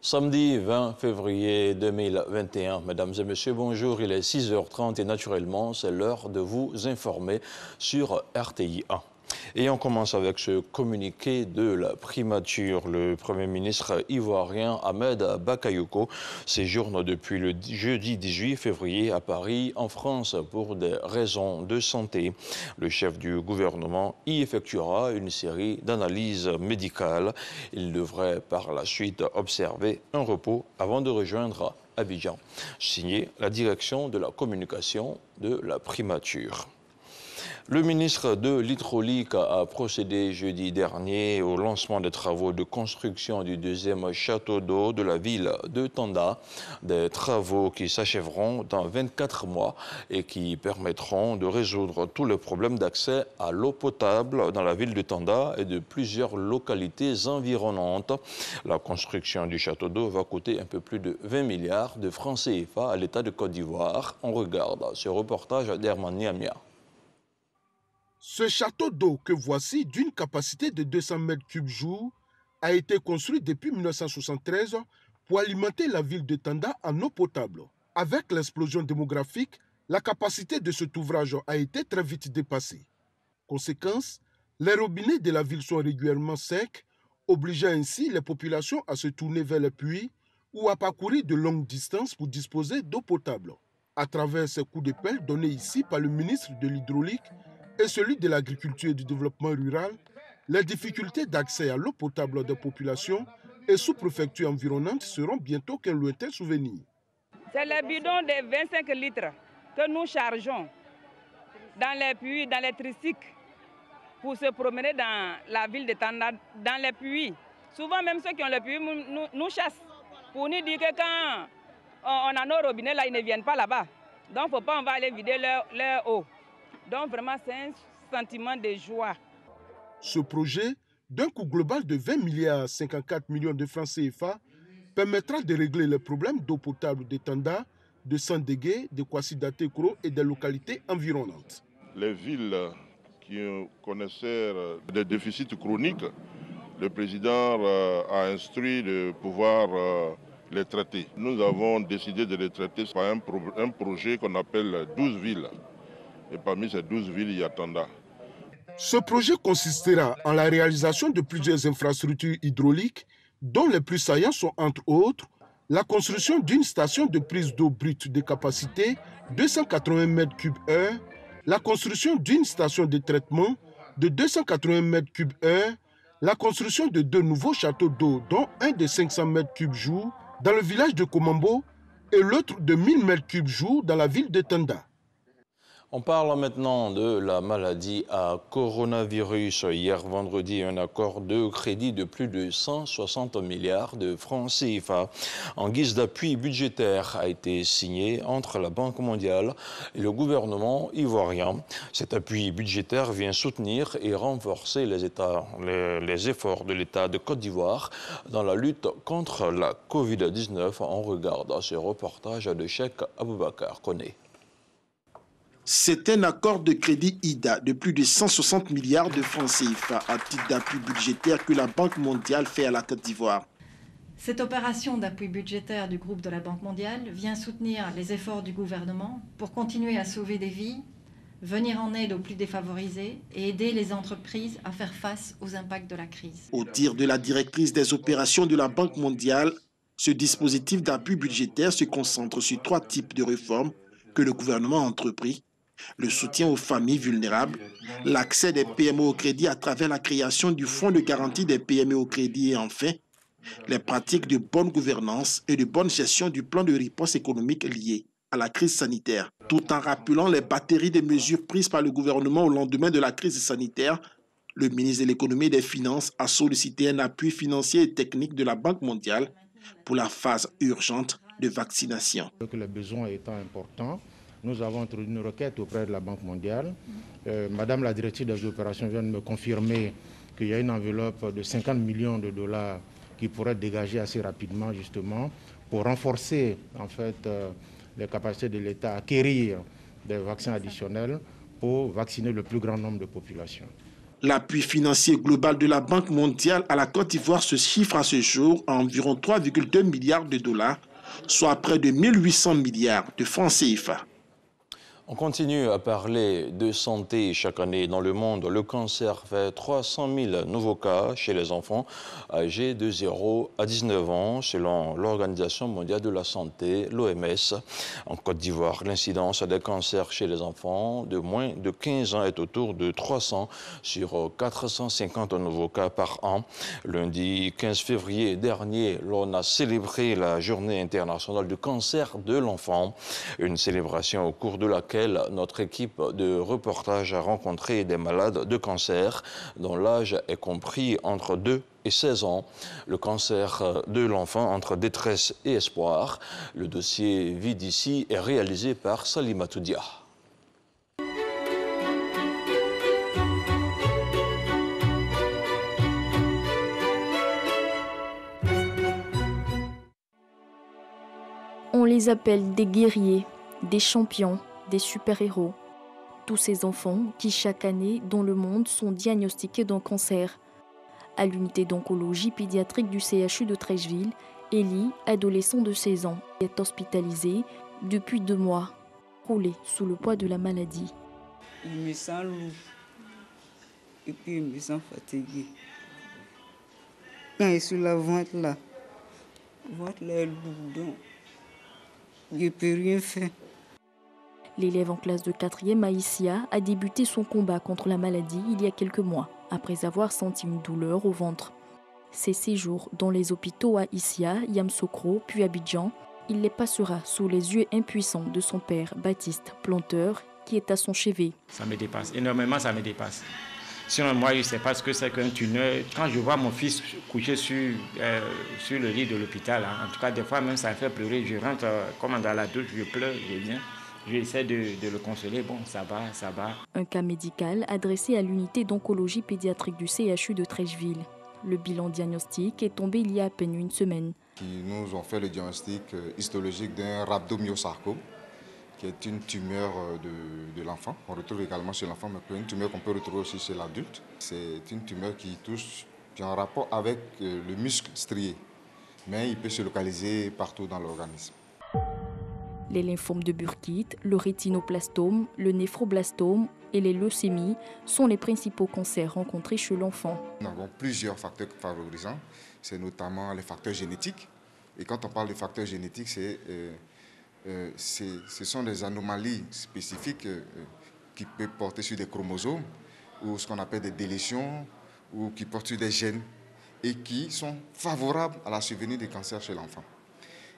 Samedi 20 février 2021. Mesdames et messieurs, bonjour. Il est 6h30 et naturellement, c'est l'heure de vous informer sur RTI 1. Et on commence avec ce communiqué de la primature. Le Premier ministre ivoirien Ahmed Bakayoko séjourne depuis le jeudi 18 février à Paris, en France, pour des raisons de santé. Le chef du gouvernement y effectuera une série d'analyses médicales. Il devrait par la suite observer un repos avant de rejoindre Abidjan. Signé la direction de la communication de la primature. Le ministre de l'Hydraulique a procédé jeudi dernier au lancement des travaux de construction du deuxième château d'eau de la ville de Tanda. Des travaux qui s'achèveront dans 24 mois et qui permettront de résoudre tous les problèmes d'accès à l'eau potable dans la ville de Tanda et de plusieurs localités environnantes. La construction du château d'eau va coûter un peu plus de 20 milliards de francs CFA à l'État de Côte d'Ivoire. On regarde ce reportage d'Herman Niamia. Ce château d'eau que voici, d'une capacité de 200 mètres cubes jour, a été construit depuis 1973 pour alimenter la ville de Tanda en eau potable. Avec l'explosion démographique, la capacité de cet ouvrage a été très vite dépassée. Conséquence, les robinets de la ville sont régulièrement secs, obligeant ainsi les populations à se tourner vers les puits ou à parcourir de longues distances pour disposer d'eau potable. À travers ces coups de pelle donnés ici par le ministre de l'Hydraulique et celui de l'Agriculture et du Développement rural, les difficultés d'accès à l'eau potable des populations et sous-préfectures environnantes seront bientôt qu'un lointain souvenir. C'est les bidons de 25 litres que nous chargeons dans les puits, dans les tricycles, pour se promener dans la ville de Tanda, dans les puits. Souvent, même ceux qui ont les puits nous chassent pour nous dire que quand on a nos robinets, là, ils ne viennent pas là-bas. Donc, il ne faut pas, on va aller vider leur eau. Donc vraiment, c'est un sentiment de joie. Ce projet, d'un coût global de 20 milliards 54 millions de francs CFA, permettra de régler les problèmes d'eau potable de Tanda, de Sandégué, de Kwasi-Datekro et des localités environnantes. Les villes qui connaissaient des déficits chroniques, le président a instruit de pouvoir les traiter. Nous avons décidé de les traiter par un projet qu'on appelle 12 villes. Et parmi ces 12 villes, il y a Tanda. Ce projet consistera en la réalisation de plusieurs infrastructures hydrauliques, dont les plus saillants sont entre autres la construction d'une station de prise d'eau brute de capacité 280 m3/h, la construction d'une station de traitement de 280 m3/h, la construction de 2 nouveaux châteaux d'eau, dont un de 500 m3 jour dans le village de Komambo et l'autre de 1000 m3 jour dans la ville de Tanda. On parle maintenant de la maladie à coronavirus. Hier vendredi, un accord de crédit de plus de 160 milliards de francs CFA en guise d'appui budgétaire a été signé entre la Banque mondiale et le gouvernement ivoirien. Cet appui budgétaire vient soutenir et renforcer les efforts de l'État de Côte d'Ivoire dans la lutte contre la Covid-19. On regarde ce reportage de Cheikh Aboubakar Koné. C'est un accord de crédit IDA de plus de 160 milliards de francs CFA à titre d'appui budgétaire que la Banque mondiale fait à la Côte d'Ivoire. Cette opération d'appui budgétaire du groupe de la Banque mondiale vient soutenir les efforts du gouvernement pour continuer à sauver des vies, venir en aide aux plus défavorisés et aider les entreprises à faire face aux impacts de la crise. Au dire de la directrice des opérations de la Banque mondiale, ce dispositif d'appui budgétaire se concentre sur 3 types de réformes que le gouvernement a entrepris. Le soutien aux familles vulnérables, l'accès des PME au crédit à travers la création du fonds de garantie des PME au crédit et enfin, les pratiques de bonne gouvernance et de bonne gestion du plan de riposte économique lié à la crise sanitaire. Tout en rappelant les batteries de mesures prises par le gouvernement au lendemain de la crise sanitaire, le ministre de l'Économie et des Finances a sollicité un appui financier et technique de la Banque mondiale pour la phase urgente de vaccination. Les besoins étant importants, nous avons introduit une requête auprès de la Banque mondiale. Madame la directrice des opérations vient de me confirmer qu'il y a une enveloppe de 50 millions de dollars qui pourrait être dégagée assez rapidement justement pour renforcer en fait les capacités de l'État à acquérir des vaccins additionnels pour vacciner le plus grand nombre de populations. L'appui financier global de la Banque mondiale à la Côte d'Ivoire se chiffre à ce jour à environ 3,2 milliards de dollars, soit près de 1800 milliards de francs CFA. On continue à parler de santé. Chaque année dans le monde, le cancer fait 300 000 nouveaux cas chez les enfants âgés de 0 à 19 ans, selon l'Organisation mondiale de la santé, l'OMS. En Côte d'Ivoire, l'incidence des cancers chez les enfants de moins de 15 ans est autour de 300 sur 450 nouveaux cas par an. Lundi 15 février dernier, l'on a célébré la Journée internationale du cancer de l'enfant, une célébration au cours de laquelle notre équipe de reportage a rencontré des malades de cancer dont l'âge est compris entre 2 et 16 ans. Le cancer de l'enfant entre détresse et espoir. Le dossier Vie d'ici est réalisé par Salimatou Dia. On les appelle des guerriers, des champions, des super-héros. Tous ces enfants qui chaque année dans le monde sont diagnostiqués d'un cancer. À l'unité d'oncologie pédiatrique du CHU de Treichville, Elie, adolescent de 16 ans, est hospitalisé depuis 2 mois, roulé sous le poids de la maladie. Je me sens lourd et puis je me sens fatigué. Quand je suis la ventre là est lourd, donc je ne peux rien faire. L'élève en classe de 4e à Issia a débuté son combat contre la maladie il y a quelques mois, après avoir senti une douleur au ventre. Ses séjours dans les hôpitaux à Issia, Yamoussoukro, puis Abidjan, il les passera sous les yeux impuissants de son père, Baptiste, planteur, qui est à son chevet. Ça me dépasse, énormément ça me dépasse. Sinon, moi, je ne sais pas ce que c'est qu'un tunnel. Quand je vois mon fils couché sur le lit de l'hôpital, en tout cas, des fois même ça me fait pleurer. Je rentre comme dans la douche, je pleure, je viens. J'essaie de le consoler, bon, ça va, ça va. Un cas médical adressé à l'unité d'oncologie pédiatrique du CHU de Treichville. Le bilan diagnostic est tombé il y a à peine une semaine. Ils nous ont fait le diagnostic histologique d'un rhabdomyosarcome, qui est une tumeur de l'enfant. On retrouve également chez l'enfant, mais une tumeur qu'on peut retrouver aussi chez l'adulte. C'est une tumeur qui est en rapport avec le muscle strié, mais il peut se localiser partout dans l'organisme. Les lymphomes de Burkitt, le rétinoblastome, le néphroblastome et les leucémies sont les principaux cancers rencontrés chez l'enfant. Nous avons plusieurs facteurs favorisants, c'est notamment les facteurs génétiques. Et quand on parle de facteurs génétiques, ce sont des anomalies spécifiques qui peuvent porter sur des chromosomes ou ce qu'on appelle des délétions ou qui portent sur des gènes et qui sont favorables à la survenue des cancers chez l'enfant.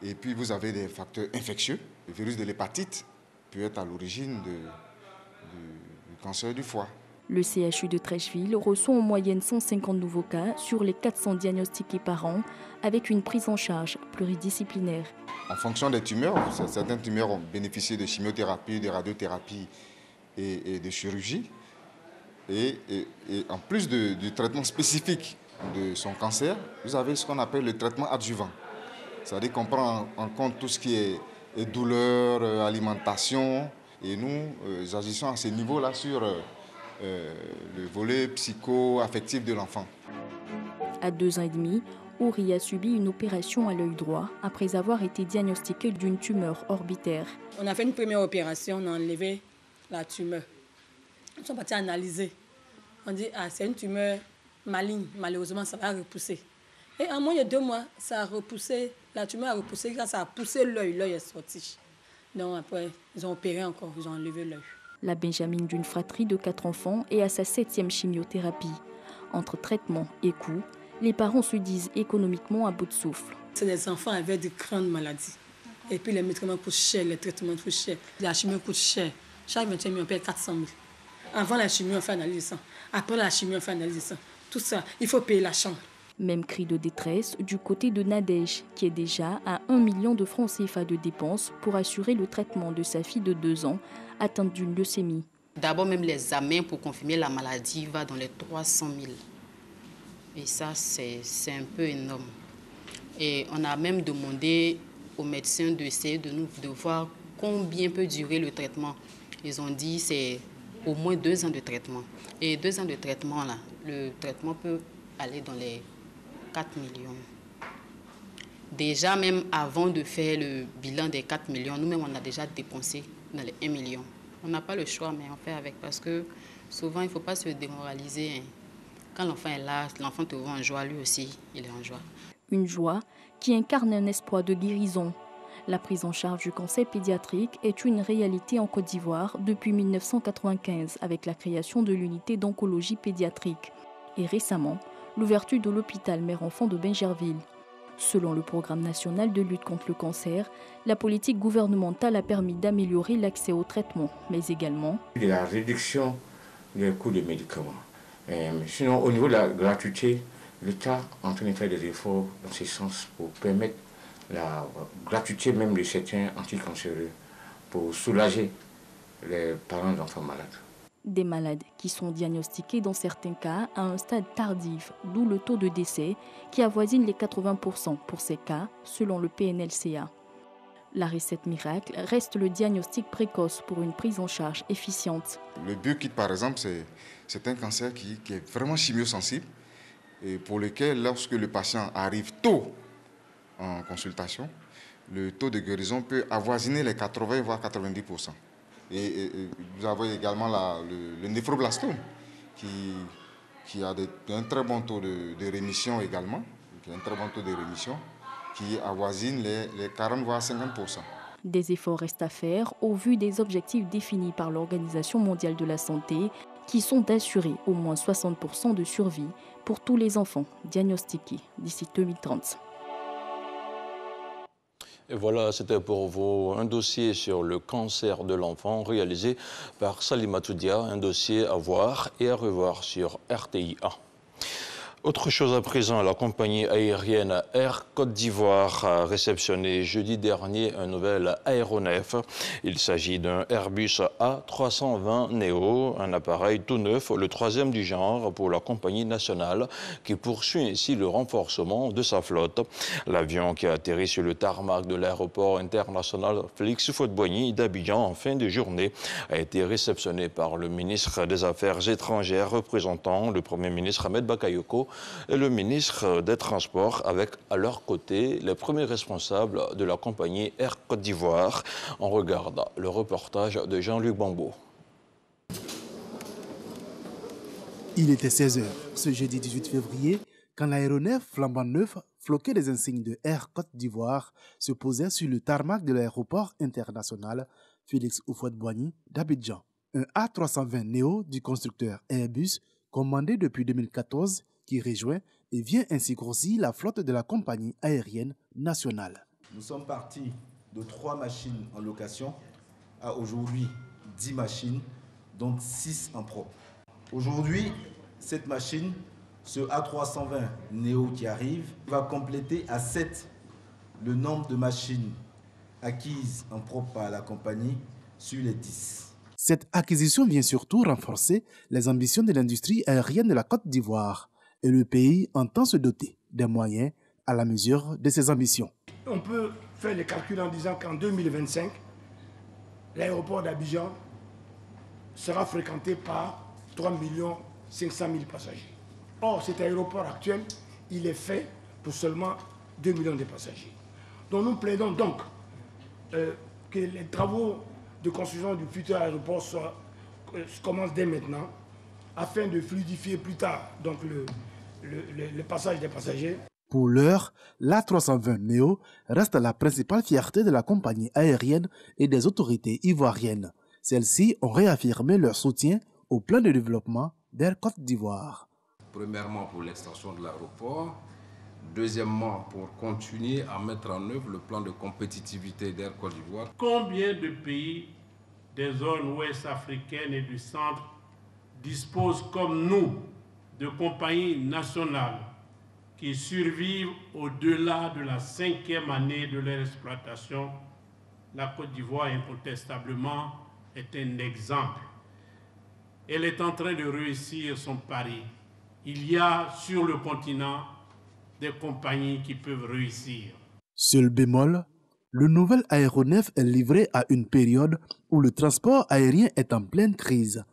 Et puis vous avez des facteurs infectieux. Le virus de l'hépatite peut être à l'origine du cancer du foie. Le CHU de Treichville reçoit en moyenne 150 nouveaux cas sur les 400 diagnostiqués par an, avec une prise en charge pluridisciplinaire. En fonction des tumeurs, certaines tumeurs ont bénéficié de chimiothérapie, de radiothérapie et de chirurgie. Et en plus du traitement spécifique de son cancer, vous avez ce qu'on appelle le traitement adjuvant. C'est-à-dire qu'on prend en compte tout ce qui est douleur, alimentation. Et nous agissons à ce niveau-là sur le volet psycho-affectif de l'enfant. À 2 ans et demi, Ouri a subi une opération à l'œil droit après avoir été diagnostiqué d'une tumeur orbitaire. On a fait une première opération, on a enlevé la tumeur. Ils sont partis analyser. On dit, c'est une tumeur maligne, malheureusement ça va repousser. Et en moins de 2 mois, ça a repoussé, la tumeur a repoussé, quand ça a poussé l'œil, l'œil est sorti. Donc après, ils ont opéré encore, ils ont enlevé l'œil. La Benjamine d'une fratrie de 4 enfants est à sa 7e chimiothérapie. Entre traitement et coûts, les parents se disent économiquement à bout de souffle. C'est des enfants avec de grandes maladies. Et puis les médicaments coûtent cher, les traitements coûtent cher, la chimie coûte cher. Chaque 21 000, on paye 400 000. Avant la chimie, on fait analyse de sang. Après la chimie, on fait analyse de sang. Tout ça, il faut payer la chambre. Même cri de détresse du côté de Nadège, qui est déjà à 1 million de francs CFA de dépenses pour assurer le traitement de sa fille de 2 ans, atteinte d'une leucémie. D'abord, même l'examen pour confirmer la maladie va dans les 300 000. Et ça, c'est un peu énorme. Et on a même demandé aux médecins d'essayer de voir combien peut durer le traitement. Ils ont dit c'est au moins 2 ans de traitement. Et 2 ans de traitement, là, le traitement peut aller dans les 4 millions. Déjà, même avant de faire le bilan des 4 millions, nous-mêmes, on a déjà dépensé dans les 1 million. On n'a pas le choix, mais on fait avec, parce que souvent, il ne faut pas se démoraliser. Hein. Quand l'enfant est là, l'enfant te voit en joie, lui aussi, il est en joie. Une joie qui incarne un espoir de guérison. La prise en charge du cancer pédiatrique est une réalité en Côte d'Ivoire depuis 1995 avec la création de l'unité d'oncologie pédiatrique et récemment l'ouverture de l'hôpital mère-enfant de Bingerville. Selon le programme national de lutte contre le cancer, la politique gouvernementale a permis d'améliorer l'accès au traitement, mais également la réduction des coûts des médicaments. Sinon, au niveau de la gratuité, l'État est en train de faire des efforts dans ce sens pour permettre la gratuité même de certains anticancéreux pour soulager les parents d'enfants malades. Des malades qui sont diagnostiqués dans certains cas à un stade tardif, d'où le taux de décès qui avoisine les 80% pour ces cas, selon le PNLCA. La recette miracle reste le diagnostic précoce pour une prise en charge efficiente. Le BioKit, par exemple, c'est un cancer qui est vraiment chimiosensible et pour lequel, lorsque le patient arrive tôt en consultation, le taux de guérison peut avoisiner les 80 voire 90%. Et vous avez également le néphroblastome qui a un très bon taux de rémission également, qui avoisine les 40 voire 50%. Des efforts restent à faire au vu des objectifs définis par l'Organisation mondiale de la santé qui sont d'assurer au moins 60% de survie pour tous les enfants diagnostiqués d'ici 2030. Et voilà, c'était pour vous un dossier sur le cancer de l'enfant réalisé par Salimatou Dia, un dossier à voir et à revoir sur RTI1. Autre chose à présent, la compagnie aérienne Air Côte d'Ivoire a réceptionné jeudi dernier un nouvel aéronef. Il s'agit d'un Airbus A320 Neo, un appareil tout neuf, le 3e du genre pour la compagnie nationale, qui poursuit ainsi le renforcement de sa flotte. L'avion qui a atterri sur le tarmac de l'aéroport international Félix Houphouët-Boigny d'Abidjan en fin de journée a été réceptionné par le ministre des Affaires étrangères représentant le Premier ministre Ahmed Bakayoko et le ministre des Transports avec à leur côté les premiers responsables de la compagnie Air Côte d'Ivoire. On regarde le reportage de Jean-Luc Bambo. Il était 16h ce jeudi 18 février quand l'aéronef flambant neuf, floqué des insignes de Air Côte d'Ivoire, se posait sur le tarmac de l'aéroport international Félix Houphouët-Boigny d'Abidjan. Un A320 Neo du constructeur Airbus, commandé depuis 2014, qui rejoint et vient ainsi grossir la flotte de la compagnie aérienne nationale. Nous sommes partis de 3 machines en location à aujourd'hui 10 machines, dont 6 en propre. Aujourd'hui, cette machine, ce A320 Neo qui arrive, va compléter à 7 le nombre de machines acquises en propre par la compagnie sur les 10. Cette acquisition vient surtout renforcer les ambitions de l'industrie aérienne de la Côte d'Ivoire. Et le pays entend se doter des moyens à la mesure de ses ambitions. On peut faire les calculs en disant qu'en 2025, l'aéroport d'Abidjan sera fréquenté par 3 500 000 passagers. Or, cet aéroport actuel, il est fait pour seulement 2 millions de passagers. Donc nous plaidons donc que les travaux de construction du futur aéroport commencent dès maintenant afin de fluidifier plus tard donc le passage des passagers. Pour l'heure, l'A320 Neo reste la principale fierté de la compagnie aérienne et des autorités ivoiriennes. Celles-ci ont réaffirmé leur soutien au plan de développement d'Air Côte d'Ivoire. Premièrement pour l'extension de l'aéroport, deuxièmement pour continuer à mettre en œuvre le plan de compétitivité d'Air Côte d'Ivoire. Combien de pays des zones ouest africaines et du centre disposent comme nous de compagnies nationales qui survivent au-delà de la 5e année de leur exploitation? La Côte d'Ivoire, incontestablement, est un exemple. Elle est en train de réussir son pari. Il y a sur le continent des compagnies qui peuvent réussir. Seul bémol, le nouvel aéronef est livré à une période où le transport aérien est en pleine crise.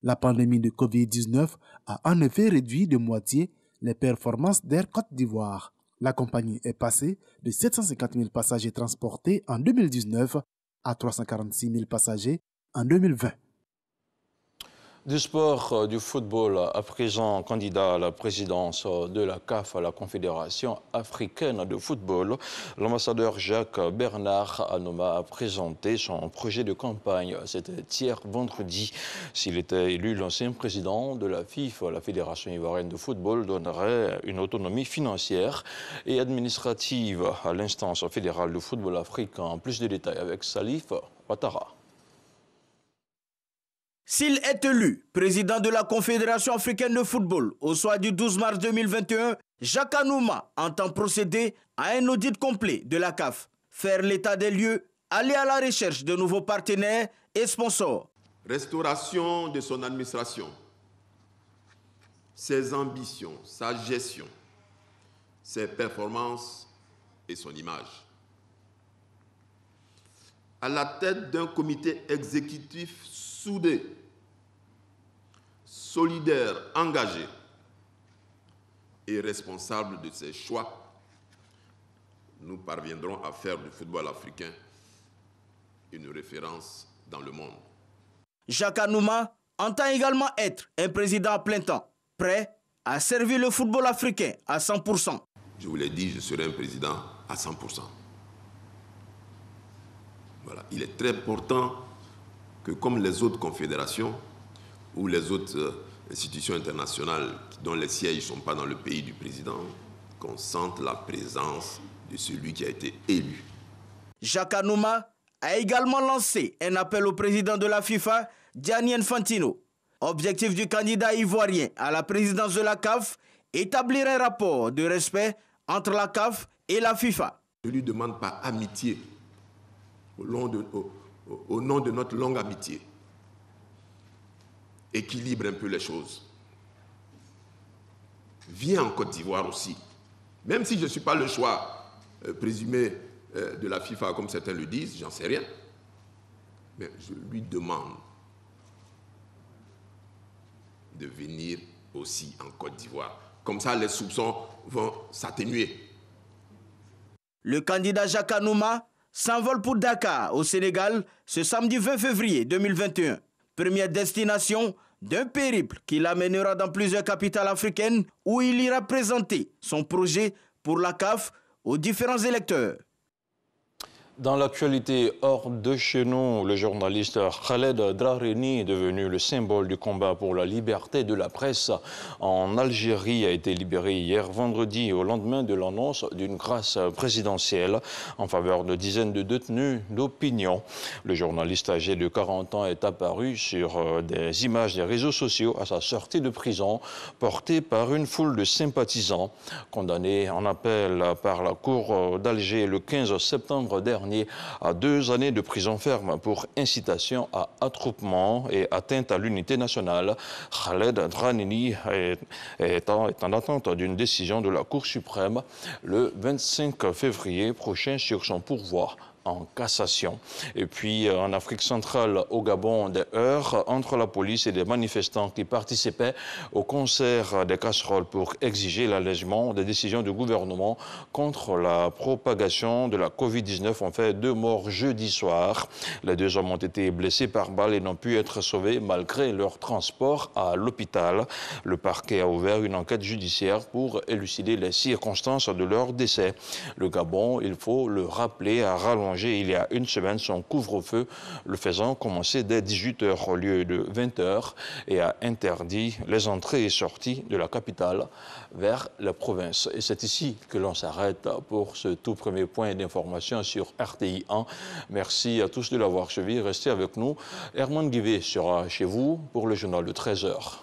La pandémie de Covid-19 a en effet réduit de moitié les performances d'Air Côte d'Ivoire. La compagnie est passée de 750 000 passagers transportés en 2019 à 346 000 passagers en 2020. Du sport, du football, à présent candidat à la présidence de la CAF, à la Confédération africaine de football, l'ambassadeur Jacques Bernard Anouma a présenté son projet de campagne. C'était hier vendredi. S'il était élu, l'ancien président de la FIFA, la Fédération ivoirienne de football, donnerait une autonomie financière et administrative à l'instance fédérale de football africain. Plus de détails avec Salif Ouattara. S'il est élu président de la Confédération africaine de football au soir du 12 mars 2021, Jacques Anouma entend procéder à un audit complet de la CAF, faire l'état des lieux, aller à la recherche de nouveaux partenaires et sponsors. Restauration de son administration, ses ambitions, sa gestion, ses performances et son image. À la tête d'un comité exécutif soudé, solidaire, engagé et responsable de ses choix, nous parviendrons à faire du football africain une référence dans le monde. Jacques Anouma entend également être un président à plein temps, prêt à servir le football africain à 100%. Je vous l'ai dit, je serai un président à 100%. Voilà. Il est très important que, comme les autres confédérations ou les autres institutions internationales dont les sièges ne sont pas dans le pays du président, qu'on sente la présence de celui qui a été élu. Jacques Anouma a également lancé un appel au président de la FIFA, Gianni Infantino. Objectif du candidat ivoirien à la présidence de la CAF, établir un rapport de respect entre la CAF et la FIFA. Je ne lui demande pas amitié au nom de notre longue amitié. Équilibre un peu les choses. Viens en Côte d'Ivoire aussi. Même si je ne suis pas le choix présumé de la FIFA, comme certains le disent, j'en sais rien. Mais je lui demande de venir aussi en Côte d'Ivoire. Comme ça, les soupçons vont s'atténuer. Le candidat Jacques Anouma s'envole pour Dakar, au Sénégal, ce samedi 20 février 2021. Première destination d'un périple qui l'amènera dans plusieurs capitales africaines où il ira présenter son projet pour la CAF aux différents électeurs. Dans l'actualité hors de chez nous, le journaliste Khaled Drareni, devenu le symbole du combat pour la liberté de la presse en Algérie, a été libéré hier vendredi au lendemain de l'annonce d'une grâce présidentielle en faveur de dizaines de détenus d'opinion. Le journaliste âgé de 40 ans est apparu sur des images des réseaux sociaux à sa sortie de prison, porté par une foule de sympathisants. Condamné en appel par la Cour d'Alger le 15 septembre dernier à 2 années de prison ferme pour incitation à attroupement et atteinte à l'unité nationale. Khaled Drareni est en attente d'une décision de la Cour suprême le 25 février prochain sur son pourvoi en cassation. Et puis en Afrique centrale, au Gabon, des heurts entre la police et des manifestants qui participaient au concert des casseroles pour exiger l'allègement des décisions du gouvernement contre la propagation de la Covid-19 ont fait 2 morts jeudi soir. Les 2 hommes ont été blessés par balle et n'ont pu être sauvés malgré leur transport à l'hôpital. Le parquet a ouvert une enquête judiciaire pour élucider les circonstances de leur décès. Le Gabon, il faut le rappeler, a rallongé il y a une semaine son couvre-feu, le faisant commencer dès 18h au lieu de 20h, et a interdit les entrées et sorties de la capitale vers la province. Et c'est ici que l'on s'arrête pour ce tout premier point d'information sur RTI 1. Merci à tous de l'avoir suivi. Restez avec nous. Herman Guivet sera chez vous pour le journal de 13h.